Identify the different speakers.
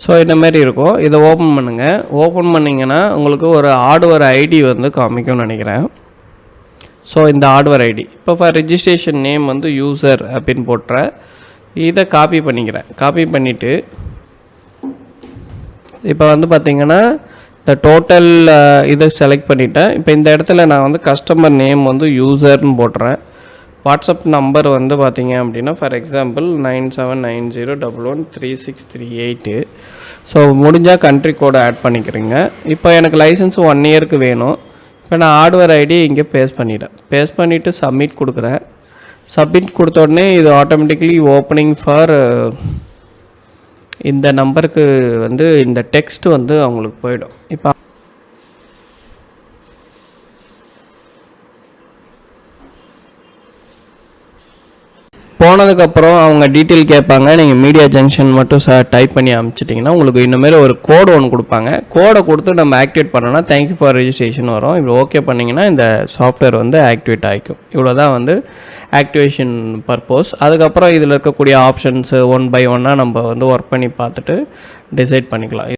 Speaker 1: So இந்த மாதிரி இருக்கும். இதை ஓப்பன் பண்ணுங்கள். ஓப்பன் பண்ணிங்கன்னா உங்களுக்கு ஒரு ஹார்ட்வேர் ஐடி வந்து காமிக்கும்னு நினைக்கிறேன். ஸோ இந்த ஹார்ட்வேர் ஐடி இப்போ ஃபார் ரிஜிஸ்ட்ரேஷன் நேம் வந்து யூசர் அப்படின்னு போட்டுறேன். இதை காப்பி பண்ணிக்கிறேன். காப்பி பண்ணிவிட்டு இப்போ வந்து பார்த்திங்கன்னா இந்த டோட்டல் இதை செலக்ட் பண்ணிவிட்டேன். இப்போ இந்த இடத்துல நான் வந்து கஸ்டமர் நேம் வந்து யூசர்னு போட்டுறேன். வாட்ஸ்அப் நம்பர் வந்து பார்த்திங்க அப்படின்னா ஃபார் எக்ஸாம்பிள் 9790113638. ஸோ முடிஞ்சால் கண்ட்ரி கோடை ஆட் பண்ணிக்கிறேங்க. இப்போ எனக்கு லைசன்ஸ் 1 இயருக்கு வேணும். இப்போ நான் ஹார்ட்வேர் ஐடி இங்கே பேஸ்ட் பண்ணிவிட்டேன். பேஸ்ட் பண்ணிவிட்டு சப்மிட் கொடுக்குறேன். சப்மிட் கொடுத்த உடனே இது ஆட்டோமேட்டிக்லி ஓப்பனிங் ஃபார் இந்த நம்பருக்கு வந்து இந்த டெக்ஸ்ட் வந்து அவங்களுக்கு போயிடும். இப்போ போனதுக்கப்புறம் அவங்க டீட்டெயில் கேட்பாங்க. நீங்கள் மீடியா ஜங்ஷன் மட்டும் டைப் பண்ணி அனுப்பிச்சிட்டிங்கன்னா உங்களுக்கு இந்தமாரி ஒரு கோடு ஒன்று கொடுப்பாங்க. கோடை கொடுத்து நம்ம ஆக்டிவேட் பண்ணோன்னா தேங்க்யூ ஃபார் ரெஜிஸ்ட்ரேஷன் வரும். இப்படி ஓகே பண்ணிங்கன்னா இந்த சாஃப்ட்வேர் வந்து ஆக்டிவேட் ஆகிக்கும். இவ்வளோ தான் வந்து ஆக்டிவேஷன் பர்பஸ். அதுக்கப்புறம் இதில் இருக்கக்கூடிய ஆப்ஷன்ஸு 1 by 1 நம்ம வந்து ஒர்க் பண்ணி பார்த்துட்டு டிசைட் பண்ணிக்கலாம்.